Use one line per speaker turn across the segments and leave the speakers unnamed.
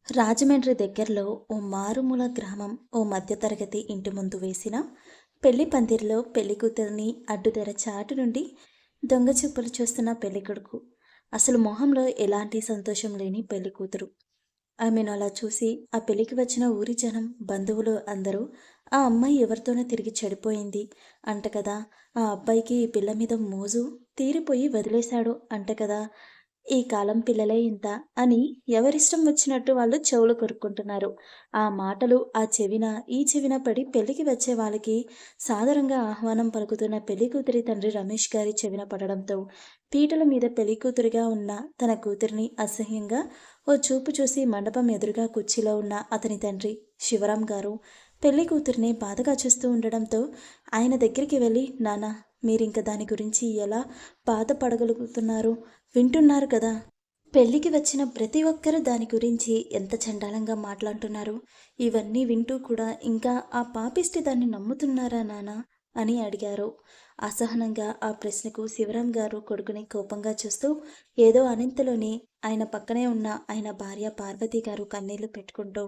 రాజమండ్రి దగ్గరలో ఓ మారుమూల గ్రామం ఓ మధ్యతరగతి ఇంటి ముందు వేసిన పెళ్లి పందిరిలో పెళ్లి కూతురిని అడ్డుతెర చాటు నుండి దొంగ చూపులు చూస్తున్న పెళ్ళికొడుకు. అసలు మొహంలో ఎలాంటి సంతోషం లేని పెళ్లి కూతురు. ఆమెను అలా చూసి ఆ పెళ్లికి వచ్చిన ఊరి జనం, బంధువులు అందరూ ఆ అమ్మాయి ఎవరితోనో తిరిగి చెడిపోయింది అంట కదా, ఆ అబ్బాయికి ఈ పిల్ల మీద మోజు తీరిపోయి వదిలేశాడు అంట కదా, ఈ కాలం పిల్లలే ఇంత అని ఎవరిష్టం వచ్చినట్టు వాళ్ళు చెవులు కొరుక్కుంటున్నారు. ఆ మాటలు ఆ చెవిన ఈ చెవిన పడి పెళ్లికి వచ్చే వాళ్ళకి సాదరంగా ఆహ్వానం పలుకుతున్న పెళ్లి కూతురి తండ్రి రమేష్ గారి చెవిన పడడంతో పీటల మీద పెళ్లి కూతురిగా ఉన్న తన కూతురిని అసహ్యంగా ఓ చూపు చూసి మండపం ఎదురుగా కుర్చీలో ఉన్న అతని తండ్రి శివరాం గారు పెళ్లి కూతురిని బాధగా చూస్తూ ఉండడంతో ఆయన దగ్గరికి వెళ్ళి, నాన్న, మీరింక దాని గురించి ఎలా బాధపడగలుగుతున్నారు? వింటున్నారు కదా, పెళ్ళికి వచ్చిన ప్రతి ఒక్కరూ దాని గురించి ఎంత చండాలంగా మాట్లాడుతున్నారు. ఇవన్నీ వింటూ కూడా ఇంకా ఆ పాపిష్టి దాన్ని నమ్ముతున్నారా నాన్న అని అడిగారు. అసహనంగా ఆ ప్రశ్నకు శివరాం గారు కొడుకుని కోపంగా చూస్తూ ఏదో అనింతలోనే ఆయన పక్కనే ఉన్న ఆయన భార్య పార్వతి గారు కన్నీళ్లు పెట్టుకుంటూ,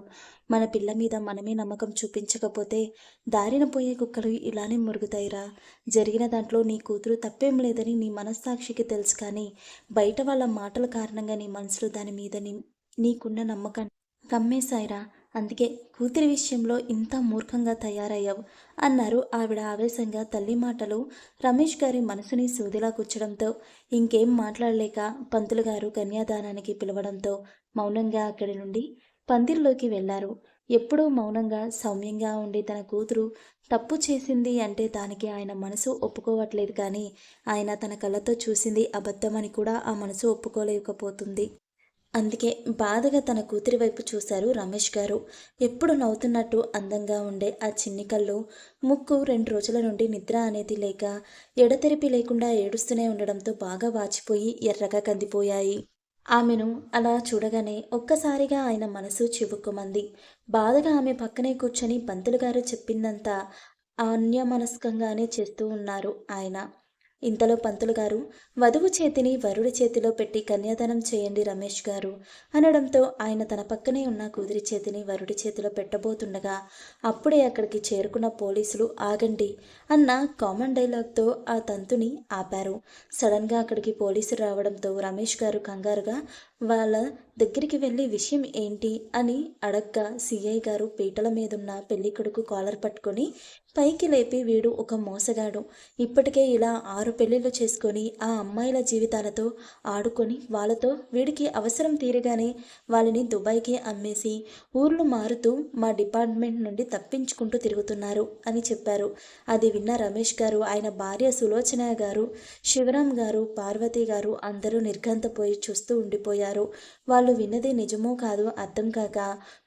మన పిల్ల మీద మనమే నమ్మకం చూపించకపోతే దారిన పోయే కుక్కలు ఇలానే మురుగుతాయిరా. జరిగిన దాంట్లో నీ కూతురు తప్పేం లేదని నీ మనస్సాక్షికి తెలుసు, కానీ బయట వాళ్ళ మాటల కారణంగా నీ మనసులో దాని మీద నీకున్న నమ్మకాన్ని కమ్మేశాయిరా. అందుకే కూతురి విషయంలో ఇంత మూర్ఖంగా తయారయ్యావు అన్నారు ఆవిడ ఆవేశంగా. తల్లి మాటలు రమేష్ గారి మనసుని సూదిలా కూర్చడంతో ఇంకేం మాట్లాడలేక పంతులు గారు కన్యాదానానికి పిలవడంతో మౌనంగా అక్కడి నుండి పందిర్లోకి వెళ్లారు. ఎప్పుడూ మౌనంగా సౌమ్యంగా ఉండి తన కూతురు తప్పు చేసింది అంటే దానికి ఆయన మనసు ఒప్పుకోవట్లేదు, కానీ ఆయన తన కళ్ళతో చూసింది అబద్ధమని కూడా ఆ మనసు ఒప్పుకోలేకపోతుంది. అందుకే బాధగా తన కూతురి వైపు చూశారు రమేష్ గారు. ఎప్పుడు నవ్వుతున్నట్టు అందంగా ఉండే ఆ చిన్ని కళ్ళు, ముక్కు 2 రోజుల నుండి నిద్ర అనేది లేక ఎడతెరిపి లేకుండా ఏడుస్తూనే ఉండడంతో బాగా వాచిపోయి ఎర్రగా కందిపోయాయి. ఆమెను అలా చూడగానే ఒక్కసారిగా ఆయన మనసు చివుక్కుమంది. బాధగా ఆమె పక్కనే కూర్చొని పంతులు గారు చెప్పిందంతా అన్యమనస్కంగానే చేస్తూ ఉన్నారు ఆయన. ఇంతలో పంతులు గారు వధువు చేతిని వరుడి చేతిలో పెట్టి కన్యాదానం చేయండి రమేష్ గారు అనడంతో ఆయన తన పక్కనే ఉన్న కూతురి చేతిని వరుడి చేతిలో పెట్టబోతుండగా అప్పుడే అక్కడికి చేరుకున్న పోలీసులు ఆగండి అన్న కామన్ డైలాగ్తో ఆ తంతుని ఆపారు. సడన్గా అక్కడికి పోలీసులు రావడంతో రమేష్ గారు కంగారుగా వాళ్ళ దగ్గరికి వెళ్ళి విషయం ఏంటి అని అడగ్గా సిఐ గారు పీటల మీదున్న పెళ్లి కొడుకు కాలర్ పట్టుకొని పైకి లేపి, వీడు ఒక మోసగాడు, ఇప్పటికే ఇలా 6 పెళ్లిళ్ళు చేసుకొని ఆ అమ్మాయిల జీవితాలతో ఆడుకొని వాళ్ళతో వీడికి అవసరం తీరగానే వాళ్ళని దుబాయ్కి అమ్మేసి ఊర్లు మారుతూ మా డిపార్ట్మెంట్ నుండి తప్పించుకుంటూ తిరుగుతున్నారు అని చెప్పారు. అది విన్న రమేష్ గారు, ఆయన భార్య సులోచన గారు, శివరాం గారు, పార్వతి గారు అందరూ నిర్ఘాంతపోయి చూస్తూ ఉండిపోయారు. వాళ్ళు విన్నది నిజమో కాదో అర్థం కాక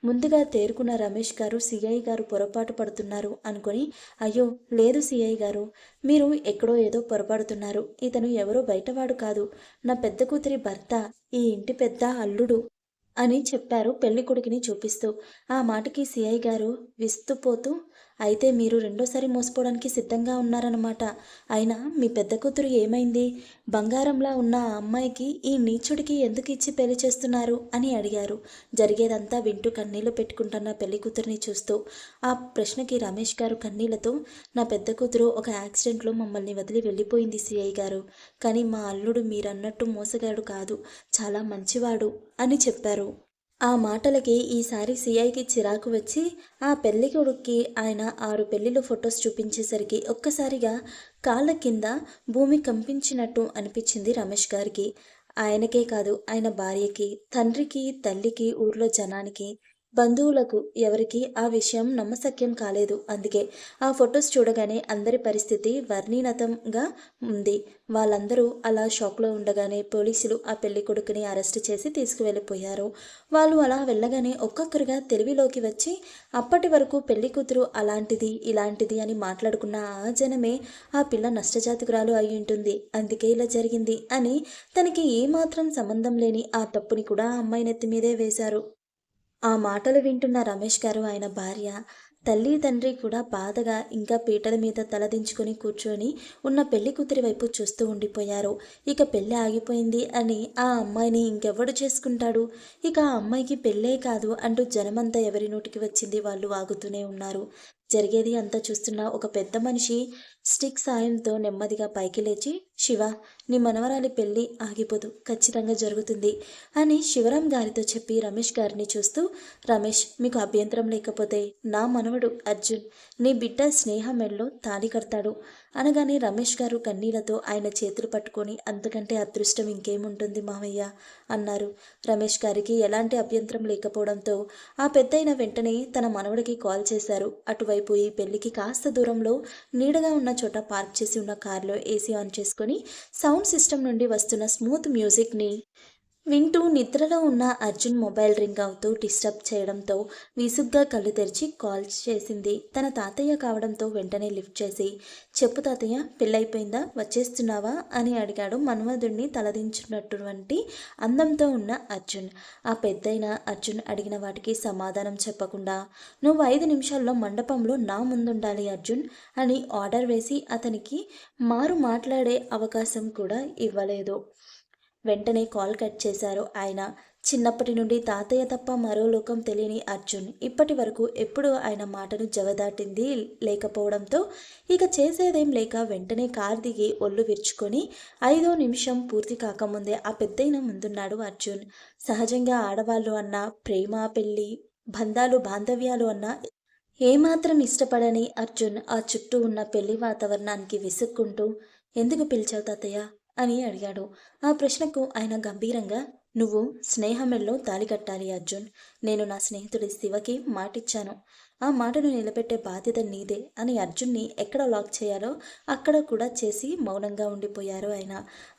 ముందుగా తేరుకున్న రమేష్ గారు సిఐ గారు పొరపాటు పడుతున్నారు అనుకొని, అయ్యో లేదు సిఐ గారు, మీరు ఎక్కడో ఏదో పొరపాడుతున్నారు. ఇతను ఎవరో బయటవాడు కాదు, నా పెద్ద కూతురి భర్త, ఈ ఇంటి పెద్ద అల్లుడు అని చెప్పారు పెళ్ళికొడుకుని చూపిస్తూ. ఆ మాటకి సిఐ గారు విస్తుపోతూ, అయితే మీరు రెండోసారి మోసపోవడానికి సిద్ధంగా ఉన్నారన్నమాట. అయినా మీ పెద్ద కూతురు ఏమైంది? బంగారంలా ఉన్న ఆ అమ్మాయికి ఈ నీచుడికి ఎందుకు ఇచ్చి పెళ్లి చేస్తున్నారు అని అడిగారు. జరిగేదంతా వింటూ కన్నీళ్లు పెట్టుకుంటున్న పెళ్లి కూతురిని చూస్తూ. ఆ ప్రశ్నకి రమేష్ గారు కన్నీళ్లతో, నా పెద్ద కూతురు ఒక యాక్సిడెంట్లో మమ్మల్ని వదిలి వెళ్ళిపోయింది సిఐ గారు, కానీ మా అల్లుడు మీరన్నట్టు మోసగాడు కాదు, చాలా మంచివాడు అని చెప్పారు. ఆ మాటలకి ఈసారి సిఐకి చిరాకు వచ్చి ఆ పెళ్లి కొడుక్కి ఆయన 6 పెళ్లిళ్ళు ఫొటోస్ చూపించేసరికి ఒక్కసారిగా కాళ్ళ కింద భూమి కంపించినట్టు అనిపించింది రమేష్ గారికి. ఆయనకే కాదు, ఆయన భార్యకి, తండ్రికి, తల్లికి, ఊర్లో జనానికి, బంధువులకు ఎవరికి ఆ విషయం నమ్మశక్యం కాలేదు. అందుకే ఆ ఫొటోస్ చూడగానే అందరి పరిస్థితి వర్ణీనతంగా ఉంది. వాళ్ళందరూ అలా షాక్లో ఉండగానే పోలీసులు ఆ పెళ్లి కొడుకుని అరెస్ట్ చేసి తీసుకువెళ్ళిపోయారు. వాళ్ళు అలా వెళ్ళగానే ఒక్కొక్కరుగా తెలివిలోకి వచ్చి అప్పటి వరకు పెళ్లి కూతురు అలాంటిది ఇలాంటిది అని మాట్లాడుకున్న ఆ జనమే ఆ పిల్ల నష్టజాతకురాలు అయి ఉంటుంది, అందుకే ఇలా జరిగింది అని తనకి ఏమాత్రం సంబంధం లేని ఆ తప్పుని కూడా ఆ అమ్మాయి నెత్తి మీదే వేశారు. ఆ మాటలు వింటున్న రమేష్ గారు, ఆయన భార్య తల్లి తండ్రి కూడా బాధగా ఇంకా పీటల మీద తలదించుకొని కూర్చొని ఉన్న పెళ్లి కూతురి వైపు చూస్తూ ఉండిపోయారు. ఇక పెళ్ళి ఆగిపోయింది అని ఆ అమ్మాయిని ఇంకెవడు చేసుకుంటాడు, ఇక ఆ అమ్మాయికి పెళ్ళే కాదు అంటూ జనమంతా ఎవరి నోటికి వచ్చింది వాళ్ళు వాగుతూనే ఉన్నారు. జరిగేది అంతా చూస్తున్న ఒక పెద్ద మనిషి స్టిక్ సాయంతో నెమ్మదిగా పైకి లేచి, శివ, నీ మనవరాలి పెళ్ళి ఆగిపోదు, ఖచ్చితంగా జరుగుతుంది అని శివరాం గారితో చెప్పి రమేష్ గారిని చూస్తూ, రమేష్, మీకు అభ్యంతరం లేకపోతే నా మనవడు అర్జున్ నీ బిడ్డ స్నేహ మెడలో తాళి కడతాడు అనగానే రమేష్ గారు కన్నీళ్లతో ఆయన చేతులు పట్టుకొని, అంతకంటే అదృష్టం ఇంకేముంటుంది మావయ్య అన్నారు. రమేష్ గారికి ఎలాంటి అభ్యంతరం లేకపోవడంతో ఆ పెద్దయిన వెంటనే తన మనవడికి కాల్ చేశారు. అటువైపు ఈ పెళ్లికి కాస్త దూరంలో నీడగా ఉన్న చోట పార్క్ చేసి ఉన్న కారులో ఏసీ ఆన్ చేసుకొని సౌండ్ సిస్టమ్ నుండి వస్తున్న స్మూత్ మ్యూజిక్ని వింటూ నిద్రలో ఉన్న అర్జున్ మొబైల్ రింగ్ అవుతూ డిస్టర్బ్ చేయడంతో విసుగ్గా కళ్ళు తెరిచి కాల్ చేసింది తన తాతయ్య కావడంతో వెంటనే లిఫ్ట్ చేసి, చెప్పు తాతయ్య, పెళ్ళైపోయిందా, వచ్చేస్తున్నావా అని అడిగాడు మన్మధుడిని తలదించున్నటువంటి అందంతో ఉన్న అర్జున్. ఆ పెద్దయిన అర్జున్ అడిగిన వాటికి సమాధానం చెప్పకుండా, నువ్వు 5 నిమిషాల్లో మండపంలో నా ముందుండాలి అర్జున్ అని ఆర్డర్ వేసి అతనికి మారు మాట్లాడే అవకాశం కూడా ఇవ్వలేదు. వెంటనే కాల్ కట్ చేశారు ఆయన. చిన్నప్పటి నుండి తాతయ్య తప్ప మరో లోకం తెలియని అర్జున్ ఇప్పటి వరకు ఎప్పుడూ ఆయన మాటను జవదాటింది లేకపోవడంతో ఇక చేసేదేం లేక వెంటనే కార్ దిగి ఒళ్ళు విరుచుకొని 5వ నిమిషం పూర్తి కాకముందే ఆ పెద్దయిన ముందున్నాడు అర్జున్. సహజంగా ఆడవాళ్ళు అన్న ప్రేమ, పెళ్ళి, బంధాలు, బాంధవ్యాలు అన్న ఏమాత్రం ఇష్టపడని అర్జున్ ఆ చుట్టూ ఉన్న పెళ్లి వాతావరణానికి విసుక్కుంటూ, ఎందుకు పిలిచావు తాతయ్య అని అడిగాడు. ఆ ప్రశ్నకు ఆయన గంభీరంగా, నువ్వు స్నేహమెల్లో తాళి కట్టాలి అర్జున్. నేను నా స్నేహితుడి శివకి మాటిచ్చాను. ఆ మాటను నిలబెట్టే బాధ్యత నీదే అని అర్జున్ని ఎక్కడ లాక్ చేయాలో అక్కడ కూడా చేసి మౌనంగా ఉండిపోయారు ఆయన.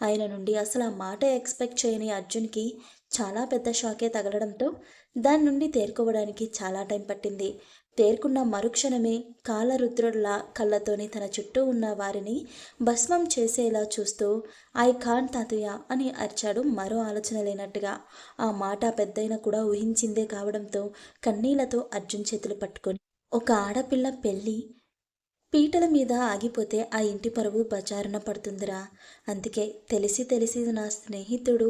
ఆయన నుండి అసలు ఆ మాట ఎక్స్పెక్ట్ చేయని అర్జున్కి చాలా పెద్ద షాకే తగలడంతో దాని నుండి తేరుకోవడానికి చాలా టైం పట్టింది. తేరుకున్న మరుక్షణమే కాలరుద్రుడిలా కళ్ళతోని తన చుట్టూ ఉన్న వారిని భస్మం చేసేలా చూస్తూ, ఐ కాంట్ తాతయ్య అని అరిచాడు మరో ఆలోచన లేనట్టుగా. ఆ మాట పెద్దయిన కూడా ఊహించిందే కావడంతో కన్నీళ్లతో అర్జున్ చేతులు పట్టుకొని, ఒక ఆడపిల్ల పెళ్ళి పీటల మీద ఆగిపోతే ఆ ఇంటి పరువు బజారున పడుతుందిరా. అందుకే తెలిసి తెలిసి నా స్నేహితుడు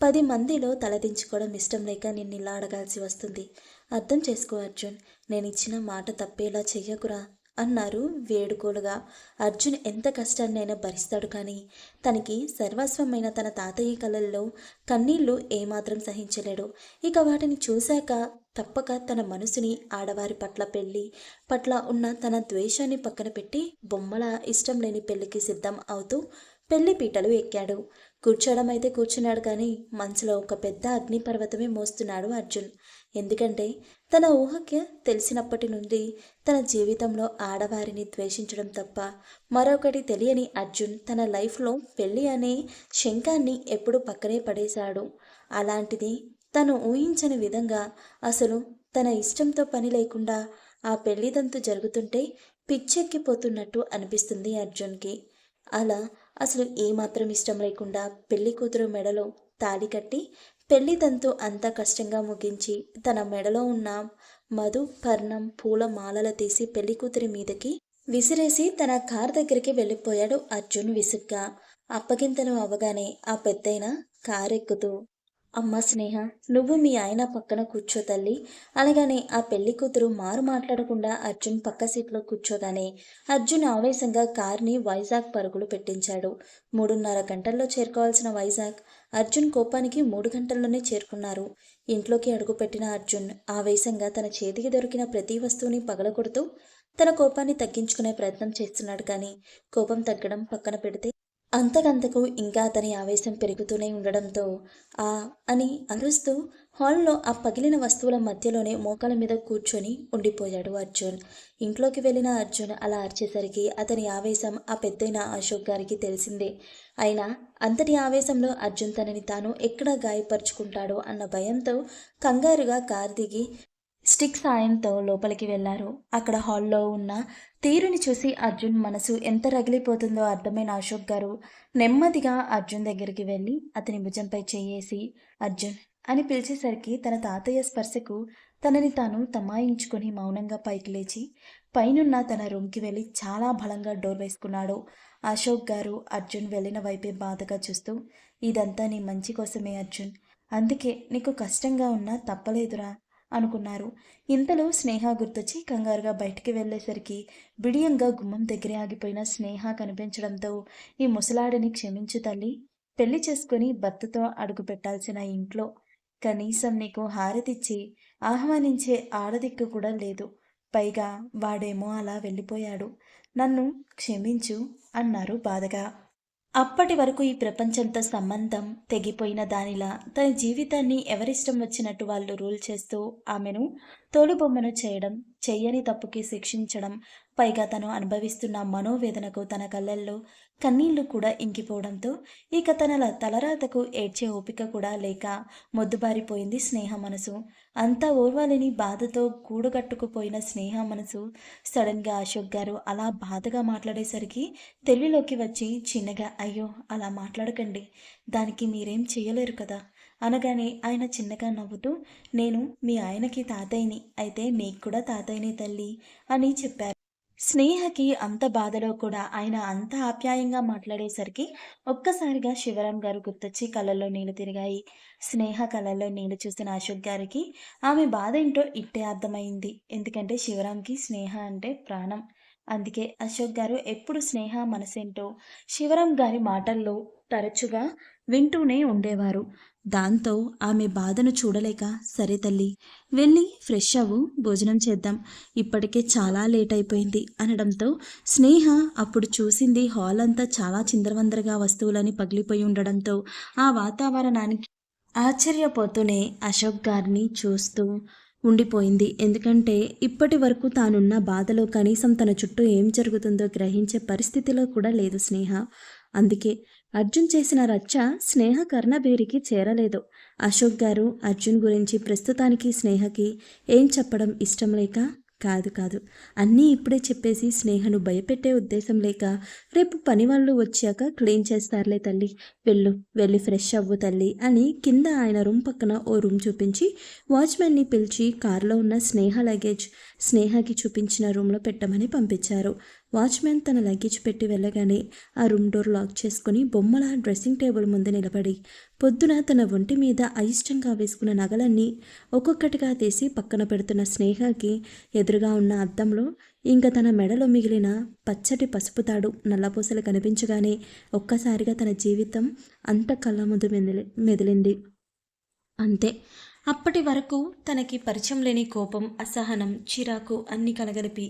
10 మందిలో తలదించుకోవడం ఇష్టం లేక నిన్నిలా అడగాల్సి వస్తుంది. అర్థం చేసుకో అర్జున్, నేనిచ్చిన మాట తప్పేలా చెయ్యకురా అన్నారు వేడుకోలుగా. అర్జున్ ఎంత కష్టాన్నైనా భరిస్తాడు కానీ తనకి సర్వస్వమైన తన తాతయ్య కళ్ళల్లో కన్నీళ్లు ఏమాత్రం సహించలేడు. ఇక వాటిని చూశాక తప్పక తన మనసుని ఆడవారి పట్ల పెళ్ళి పట్ల ఉన్న తన ద్వేషాన్ని పక్కన పెట్టి బొమ్మల ఇష్టం లేని పెళ్లికి సిద్ధం అవుతూ పెళ్లి పీటలు ఎక్కాడు. కూర్చోవడం అయితే కూర్చున్నాడు కానీ మనసులో ఒక పెద్ద అగ్నిపర్వతమే మోస్తున్నాడు అర్జున్. ఎందుకంటే తన ఊహకి తెలిసినప్పటి నుండి తన జీవితంలో ఆడవారిని ద్వేషించడం తప్ప మరొకటి తెలియని అర్జున్ తన లైఫ్లో పెళ్ళి అనే శంఖాన్ని ఎప్పుడూ పక్కనే పడేశాడు. అలాంటిది తను ఊహించని విధంగా అసలు తన ఇష్టంతో పని లేకుండా ఆ పెళ్లిదంతు జరుగుతుంటే పిచ్చెక్కిపోతున్నట్టు అనిపిస్తుంది అర్జున్కి. అలా అసలు ఏమాత్రం ఇష్టం లేకుండా పెళ్లి కూతురు మెడలో తాళి కట్టి పెళ్లి తంతు అంత కష్టంగా ముగించి తన మెడలో ఉన్న మధు పర్ణం పూల మాలలు తీసి పెళ్లి కూతురి మీదకి విసిరేసి తన కార్ దగ్గరికి వెళ్ళిపోయాడు అర్జున్ విసుగ్గా. అప్పగింతలు అవగానే ఆ పెద్దయిన కారెక్కుతూ, అమ్మ స్నేహ, నువ్వు మీ ఆయన పక్కన కూర్చో తల్లి అనగానే ఆ పెళ్లి కూతురు మారు మాట్లాడకుండా అర్జున్ పక్క సీట్లో కూర్చోగానే అర్జున్ ఆవేశంగా కార్ని వైజాగ్ పరుగులు పెట్టించాడు. 3:30 గంటల్లో చేరుకోవాల్సిన వైజాగ్ అర్జున్ కోపానికి 3 గంటల్లోనే చేరుకున్నారు. ఇంట్లోకి అడుగుపెట్టిన అర్జున్ ఆవేశంగా తన చేతికి దొరికిన ప్రతి వస్తువుని పగలగొడుతూ తన కోపాన్ని తగ్గించుకునే ప్రయత్నం చేస్తున్నాడు. కానీ కోపం తగ్గడం పక్కన పెడితే అంతకంతకు ఇంకా అతని ఆవేశం పెరుగుతూనే ఉండడంతో ఆ అని అరుస్తూ హాల్లో ఆ పగిలిన వస్తువుల మధ్యలోనే మోకాల మీద కూర్చొని ఉండిపోయాడు అర్జున్. ఇంట్లోకి వెళ్ళిన అర్జున్ అలా అరిచేసరికి అతని ఆవేశం ఆ పెద్దయిన అశోక్ గారికి తెలిసిందే. అయినా అంతటి ఆవేశంలో అర్జున్ తనని తాను ఎక్కడ గాయపరుచుకుంటాడో అన్న భయంతో కంగారుగా కారు దిగి స్టిక్ సాయంతో లోపలికి వెళ్లారు. అక్కడ హాల్లో ఉన్న తీరుని చూసి అర్జున్ మనసు ఎంత రగిలిపోతుందో అర్థమైన అశోక్ గారు నెమ్మదిగా అర్జున్ దగ్గరికి వెళ్ళి అతని భుజంపై చెయ్యేసి, అర్జున్, అని పిలిచేసరికి తన తాతయ్య స్పర్శకు తనని తాను తమాయించుకొని మౌనంగా పైకి లేచి పైనున్న తన రూమ్కి వెళ్ళి చాలా బలంగా డోర్ వేసుకున్నాడు. అశోక్ గారు అర్జున్ వెళ్ళిన వైపే బాధగా చూస్తూ, ఇదంతా నీ మంచి కోసమే అర్జున్, అందుకే నీకు కష్టంగా ఉన్నా తప్పలేదురా అనుకున్నారు. ఇంతలో స్నేహ గుర్తొచ్చి కంగారుగా బయటికి వెళ్ళేసరికి బిడియంగా గుమ్మం దగ్గరే ఆగిపోయిన స్నేహ కనిపించడంతో, ఈ ముసలాడిని క్షమించు తల్లి, పెళ్లి చేసుకుని భర్తతో అడుగు పెట్టాల్సిన ఇంట్లో కనీసం నీకు హారతిచ్చి ఆహ్వానించే ఆడదిక్కు కూడా లేదు. పైగా వాడేమో అలా వెళ్ళిపోయాడు. నన్ను క్షమించు అన్నారు బాధగా. అప్పటి వరకు ఈ ప్రపంచంతో సంబంధం తెగిపోయిన దానిలా తన జీవితాన్ని ఎవరిష్టం వచ్చినట్టు వాళ్ళు రూల్ చేస్తూ ఆమెను తోలుబొమ్మను చేయడం, చెయ్యని తప్పుకి శిక్షించడం, పైగా తను అనుభవిస్తున్న మనోవేదనకు తన కళ్ళల్లో కన్నీళ్లు కూడా ఇంకిపోవడంతో ఇక తన తలరాతకు ఏడ్చే ఓపిక కూడా లేక మొద్దుబారిపోయింది స్నేహ మనసు. అంతా ఓర్వాలని బాధతో కూడుగట్టుకుపోయిన స్నేహ మనసు సడన్గా అశోక్ గారు అలా బాధగా మాట్లాడేసరికి తెలివిలోకి వచ్చి చిన్నగా, అయ్యో అలా మాట్లాడకండి, దానికి మీరేం చేయలేరు కదా అనగానే ఆయన చిన్నగా నవ్వుతూ, నేను మీ ఆయనకి తాతయ్యని, అయితే నీకు కూడా తాతయ్యని తల్లి అని చెప్పారు. స్నేహకి అంత బాధలో కూడా ఆయన అంత ఆప్యాయంగా మాట్లాడేసరికి ఒక్కసారిగా శివరాం గారు గుర్తొచ్చి కళ్ళల్లో నీళ్లు తిరిగాయి. స్నేహ కళ్ళల్లో నీళ్లు చూసిన అశోక్ గారికి ఆమె బాధ ఏంటో ఇట్టే అర్థమైంది. ఎందుకంటే శివరాంకి స్నేహ అంటే ప్రాణం. అందుకే అశోక్ గారు ఎప్పుడు స్నేహ మనసేంటో శివరాం గారి మాటల్లో తరచుగా వింటూనే ఉండేవారు. దాంతో ఆమె బాధను చూడలేక, సరే తల్లి, వెళ్ళి ఫ్రెష్ అవ్వు, భోజనం చేద్దాం, ఇప్పటికే చాలా లేట్ అయిపోయింది అనడంతో స్నేహ అప్పుడు చూసింది హాల్ అంతా చాలా చిందరవందరగా వస్తువులని పగిలిపోయి ఉండడంతో ఆ వాతావరణానికి ఆశ్చర్యపోతూనే అశోక్ గారిని చూస్తూ ఉండిపోయింది. ఎందుకంటే ఇప్పటి వరకు తానున్న బాధలో కనీసం తన చుట్టూ ఏం జరుగుతుందో గ్రహించే పరిస్థితిలో కూడా లేదు స్నేహ. అందుకే అర్జున్ చేసిన రచ్చ స్నేహ కర్ణబేరికి చేరలేదు. అశోక్ గారు అర్జున్ గురించి ప్రస్తుతానికి స్నేహకి ఏం చెప్పడం ఇష్టం లేక కాదు కాదు, అన్నీ ఇప్పుడే చెప్పేసి స్నేహను భయపెట్టే ఉద్దేశం లేక, రేపు పని వాళ్ళు వచ్చాక క్లీన్ చేస్తారులే తల్లి, వెళ్ళి ఫ్రెష్ అవ్వు తల్లి అని కింద ఆయన రూమ్ పక్కన ఓ రూమ్ చూపించి వాచ్మెన్ని పిలిచి కారులో ఉన్న స్నేహ లగేజ్ స్నేహకి చూపించిన రూమ్లో పెట్టమని పంపించారు. వాచ్మెన్ తన లగేజ్ పెట్టి వెళ్ళగానే ఆ రూమ్ డోర్ లాక్ చేసుకుని బొమ్మల డ్రెస్సింగ్ టేబుల్ ముందు నిలబడి పొద్దున తన ఒంటి మీద అయిష్టంగా వేసుకున్న నగలన్నీ ఒక్కొక్కటిగా తీసి పక్కన పెడుతున్న స్నేహకి ఎదురుగా ఉన్న అద్దంలో ఇంకా తన మెడలో మిగిలిన పచ్చటి పసుపు తాడు నల్లపూసలు కనిపించగానే ఒక్కసారిగా తన జీవితం అంత కళ్ళ ముందు మెదిలింది. అంతే, అప్పటి వరకు తనకి పరిచయం లేని కోపం, అసహనం, చిరాకు అన్ని కలగలిపి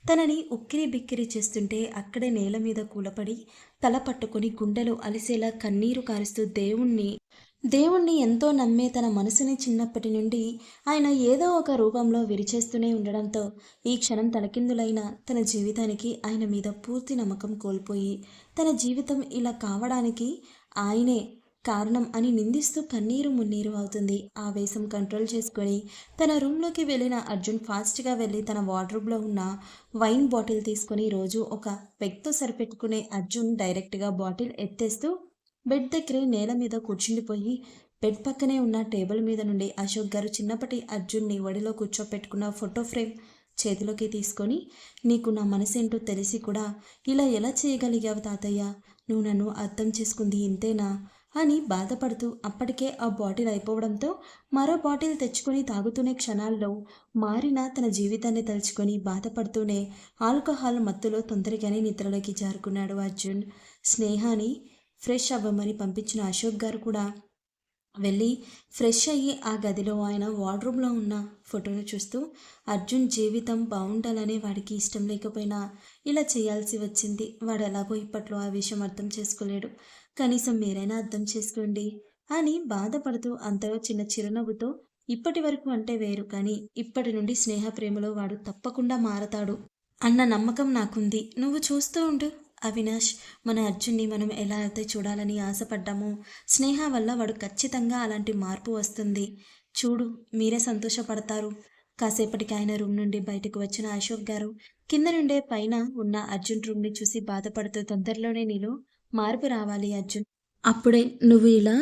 తనని ఉక్కిరి బిక్కిరి చేస్తుంటే అక్కడే నేల మీద కూలపడి తల పట్టుకుని గుండెలు అలిసేలా కన్నీరు కారుస్తూ దేవుణ్ణి ఎంతో నమ్మే తన మనసుని చిన్నప్పటి నుండి ఆయన ఏదో ఒక రూపంలో విరిచేస్తూనే ఉండడంతో ఈ క్షణం తలకిందులైన తన జీవితానికి ఆయన మీద పూర్తి నమ్మకం కోల్పోయి తన జీవితం ఇలా కావడానికి ఆయనే కారణం అని నిందిస్తూ కన్నీరు మున్నీరు అవుతుంది. ఆవేశం కంట్రోల్ చేసుకొని తన రూమ్లోకి వెళ్ళిన అర్జున్ ఫాస్ట్గా వెళ్ళి తన వార్డ్రోబ్లో ఉన్న వైన్ బాటిల్ తీసుకొని రోజు ఒక పెగ్తో సరిపెట్టుకునే అర్జున్ డైరెక్ట్గా బాటిల్ ఎత్తేస్తూ బెడ్ దగ్గరే నేల మీద కూర్చుండిపోయి బెడ్ పక్కనే ఉన్న టేబుల్ మీద నుండి అశోక్ గారు చిన్నప్పటి అర్జున్ని ఒడిలో కూర్చోపెట్టుకున్న ఫోటో ఫ్రేమ్ చేతిలోకి తీసుకొని, నీకు నా మనసేంటో తెలిసి కూడా ఇలా ఎలా చేయగలిగావు తాతయ్య, నువ్వు నన్ను అర్థం చేసుకుంది ఇంతేనా అని బాధపడుతూ అప్పటికే ఆ బాటిల్ అయిపోవడంతో మరో బాటిల్ తెచ్చుకొని తాగుతూనే క్షణాల్లో మారిన తన జీవితాన్ని తలుచుకొని బాధపడుతూనే ఆల్కహాల్ మత్తులో తొందరగానే నిద్రలోకి జారుకున్నాడు అర్జున్. స్నేహాని ఫ్రెష్ అవ్వమని పంపించిన అశోక్ గారు కూడా వెళ్ళి ఫ్రెష్ అయ్యి ఆ గదిలో ఆయన వార్డ్రోబ్లో ఉన్న ఫోటోను చూస్తూ, అర్జున్ జీవితం బాగుండాలనే వాడికి ఇష్టం లేకపోయినా ఇలా చేయాల్సి వచ్చింది, వాడు ఎలాగో ఇప్పట్లో ఆ విషయం అర్థం చేసుకోలేడు, కనీసం మీరైనా అర్థం చేసుకోండి అని బాధపడుతూ అంతలో చిన్న చిరునవ్వుతో, ఇప్పటి వరకు అంటే వేరు, కానీ ఇప్పటి నుండి స్నేహ ప్రేమలో వాడు తప్పకుండా మారతాడు అన్న నమ్మకం నాకుంది, నువ్వు చూస్తూ ఉండు అవినాష్, మన అర్జున్ని మనం ఎలా అయితే చూడాలని ఆశపడ్డామో స్నేహ వల్ల వాడు ఖచ్చితంగా అలాంటి మార్పు వస్తుంది, చూడు మీరే సంతోషపడతారు. కాసేపటికి ఆయన రూమ్ నుండి బయటకు వచ్చిన అశోక్ గారు కింద నుండే పైన ఉన్న అర్జున్ రూమ్ని చూసి బాధపడుతూ, తొందరలోనే నీలో మార్పు రావాలి అర్జున్, అప్పుడే నువ్వు ఇలా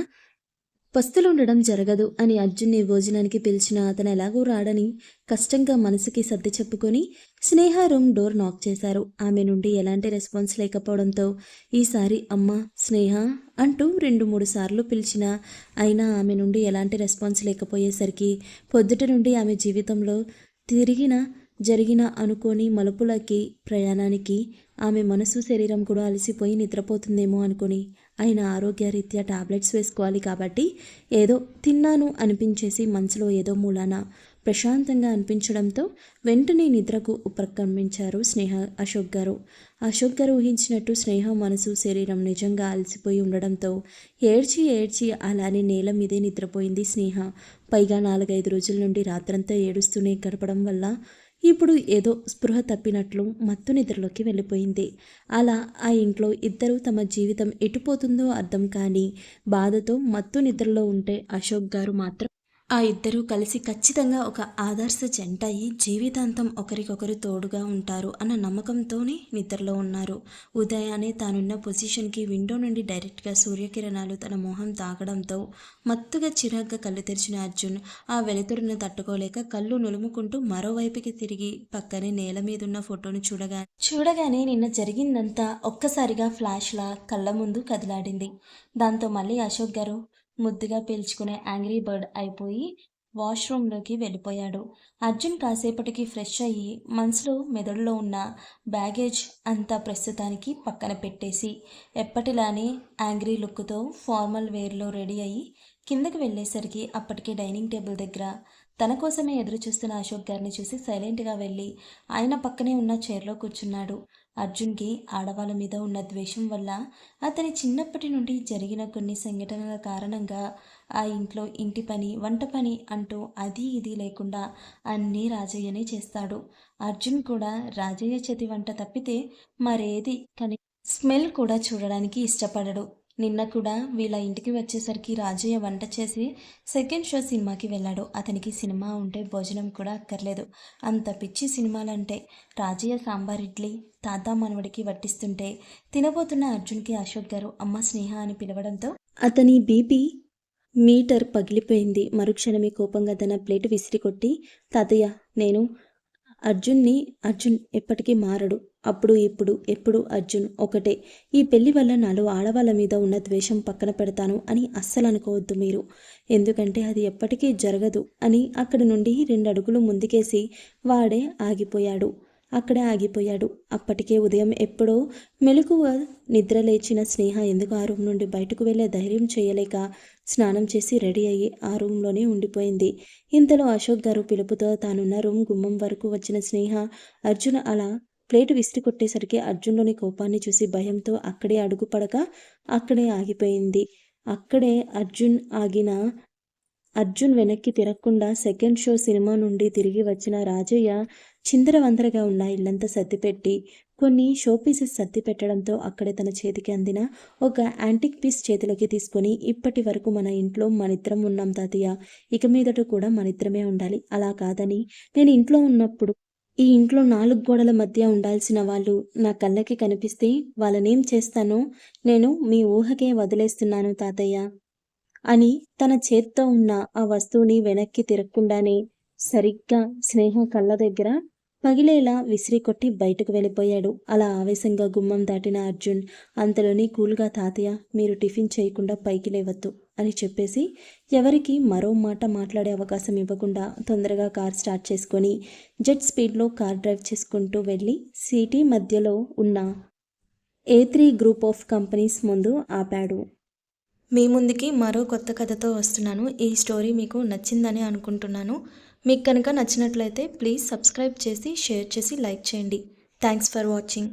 పస్తులుండడం జరగదు అని అర్జున్ని భోజనానికి పిలిచినా అతను ఎలాగూ రాడని కష్టంగా మనసుకి సర్ది చెప్పుకొని స్నేహ రూమ్ డోర్ నాక్ చేశారు. ఆమె నుండి ఎలాంటి రెస్పాన్స్ లేకపోవడంతో ఈసారి అమ్మ స్నేహ అంటూ 2-3 సార్లు పిలిచినా అయినా ఆమె నుండి ఎలాంటి రెస్పాన్స్ లేకపోయేసరికి పొద్దుట నుండి ఆమె జీవితంలో జరిగిన అనుకోని మలుపులకి ప్రయాణానికి ఆమె మనసు శరీరం కూడా అలసిపోయి నిద్రపోతుందేమో అనుకుని ఆయన ఆరోగ్యరీత్యా టాబ్లెట్స్ వేసుకోవాలి కాబట్టి ఏదో తిన్నాను అనిపించేసి మనసులో ఏదో మూలాన ప్రశాంతంగా అనిపించడంతో వెంటనే నిద్రకు ఉపక్రమించారు అశోక్ గారు ఊహించినట్టు స్నేహ మనసు శరీరం నిజంగా అలసిపోయి ఉండడంతో ఏడ్చి అలానే నేల మీదే నిద్రపోయింది స్నేహ. పైగా 4-5 రోజుల నుండి రాత్రంతా ఏడుస్తూనే గడపడం వల్ల ఇప్పుడు ఏదో స్పృహ తప్పినట్లు మత్తు నిద్రలోకి వెళ్ళిపోయింది. అలా ఆ ఇంట్లో ఇద్దరూ తమ జీవితం ఎటుపోతుందో అర్థం కాని బాధతో మత్తు నిద్రలో ఉంటే అశోక్ గారు మాత్రం ఆ ఇద్దరూ కలిసి ఖచ్చితంగా ఒక ఆదర్శ జంట అయి జీవితాంతం ఒకరికొకరు తోడుగా ఉంటారు అన్న నమ్మకంతోనే నిద్రలో ఉన్నారు. ఉదయాన్నే తానున్న పొజిషన్కి విండో నుండి డైరెక్ట్గా సూర్యకిరణాలు తన మొహం తాకడంతో మత్తుగా చిరాగ్గా కళ్ళు తెరిచిన అర్జున్ ఆ వెలుతురును తట్టుకోలేక కళ్ళు నులుముకుంటూ మరోవైపుకి తిరిగి పక్కనే నేల మీదున్న ఫోటోను చూడగానే నిన్న జరిగిందంతా ఒక్కసారిగా ఫ్లాష్లా కళ్ళ ముందు కదిలాడింది. దాంతో మళ్ళీ అశోక్ గారు ముద్దుగా పీల్చుకునే యాంగ్రీ బర్డ్ అయిపోయి వాష్రూమ్లోకి వెళ్ళిపోయాడు. అర్జున్ కాసేపటికి ఫ్రెష్ అయ్యి మనసులో మెదడులో ఉన్న బ్యాగేజ్ అంతా ప్రస్తుతానికి పక్కన పెట్టేసి ఎప్పటిలానే యాంగ్రీ లుక్తో ఫార్మల్ వేర్లో రెడీ అయ్యి కిందకి వెళ్ళేసరికి అప్పటికే డైనింగ్ టేబుల్ దగ్గర తన కోసమే ఎదురు చూస్తున్న అశోక్ గారిని చూసి సైలెంట్గా వెళ్ళి ఆయన పక్కనే ఉన్న చైర్లో కూర్చున్నాడు. అర్జున్కి ఆడవాళ్ళ మీద ఉన్న ద్వేషం వల్ల అతని చిన్నప్పటి నుండి జరిగిన కొన్ని సంఘటనల కారణంగా ఆ ఇంట్లో ఇంటి పని వంట పని అంటూ అది ఇది లేకుండా అన్నీ రాజయ్యనే చేస్తాడు. అర్జున్ కూడా రాజయ్య చేతి వంట తప్పితే మరేది కానీ స్మెల్ కూడా చూడడానికి ఇష్టపడడు. నిన్న కూడా వీళ్ళ ఇంటికి వచ్చేసరికి రాజయ్య వంట చేసి సెకండ్ షో సినిమాకి వెళ్ళాడు. అతనికి సినిమా ఉంటే భోజనం కూడా అక్కర్లేదు, అంత పిచ్చి సినిమాలంటే. రాజయ్య సాంబార్ ఇడ్లీ తాత మనవడికి వడ్డిస్తుంటే తినబోతున్న అర్జున్కి అశోక్ గారు అమ్మ స్నేహ అని పిలవడంతో అతని బీపీ మీటర్ పగిలిపోయింది. మరుక్షణమే కోపంగా తన ప్లేటు విసిరి కొట్టి తాతయ్య అర్జున్ ఎప్పటికీ మారడు. అప్పుడు ఇప్పుడు ఎప్పుడు అర్జున్ ఒకటే. ఈ పెళ్లి వల్ల నాలో ఆడవాళ్ళ మీద ఉన్న ద్వేషం పక్కన పెడతాను అని అస్సలు అనుకోవద్దు మీరు. ఎందుకంటే అది ఎప్పటికీ జరగదు అని అక్కడి నుండి 2 అడుగులు ముందుకేసి అక్కడే ఆగిపోయాడు. అప్పటికే ఉదయం ఎప్పుడో మెలకువ నిద్రలేచిన స్నేహ ఎందుకు ఆ రూమ్ నుండి బయటకు వెళ్ళే ధైర్యం చేయలేక స్నానం చేసి రెడీ అయ్యి ఆ రూమ్లోనే ఉండిపోయింది. ఇంతలో అశోక్ గారు పిలుపుతో తానున్న రూమ్ గుమ్మం వరకు వచ్చిన స్నేహ అర్జున్ అలా ప్లేటు విసిరి కొట్టేసరికి అర్జున్లోని కోపాన్ని చూసి భయంతో అక్కడే అడుగుపడక అక్కడే ఆగిపోయింది. అక్కడే అర్జున్ వెనక్కి తిరగకుండా సెకండ్ షో సినిమా నుండి తిరిగి వచ్చిన రాజయ్య చిందరవందరగా ఉన్న ఇల్లంతా సర్దిపెట్టి కొన్ని షో పీసెస్ సర్ది పెట్టడంతో అక్కడే తన చేతికి అందిన ఒక యాంటిక్ పీస్ చేతిలోకి తీసుకొని ఇప్పటి వరకు మన ఇంట్లో మనిద్దరం ఉన్నాం తాతయ్య, ఇక మీదట కూడా మనిద్దరమే ఉండాలి. అలా కాదని నేను ఇంట్లో ఉన్నప్పుడు ఈ ఇంట్లో 4 గోడల మధ్య ఉండాల్సిన వాళ్ళు నా కళ్ళకి కనిపిస్తే వాళ్ళనేం చేస్తానో నేను మీ ఊహకే వదిలేస్తున్నాను తాతయ్య అని తన చేత్తో ఉన్న ఆ వస్తువుని వెనక్కి తిరగకుండానే సరిగ్గా స్నేహ కళ్ళ దగ్గర పగిలేలా విసిరి కొట్టి బయటకు వెళ్ళిపోయాడు. అలా ఆవేశంగా గుమ్మం దాటిన అర్జున్ అంతలోని కూల్గా తాతయ్య మీరు టిఫిన్ చేయకుండా పైకి లేవద్దు అని చెప్పేసి ఎవరికి మరో మాట మాట్లాడే అవకాశం ఇవ్వకుండా తొందరగా కార్ స్టార్ట్ చేసుకొని జెట్ స్పీడ్లో కార్ డ్రైవ్ చేసుకుంటూ వెళ్ళి సిటీ మధ్యలో ఉన్న A3 గ్రూప్ ఆఫ్ కంపెనీస్ ముందు ఆపాడు. మీ ముందుకి మరో కొత్త కథతో వస్తున్నాను. ఈ స్టోరీ మీకు నచ్చిందని అనుకుంటున్నాను. మీకు కనుక నచ్చినట్లయితే ప్లీజ్ సబ్స్క్రైబ్ చేసి షేర్ చేసి లైక్ చేయండి. Thanks for watching.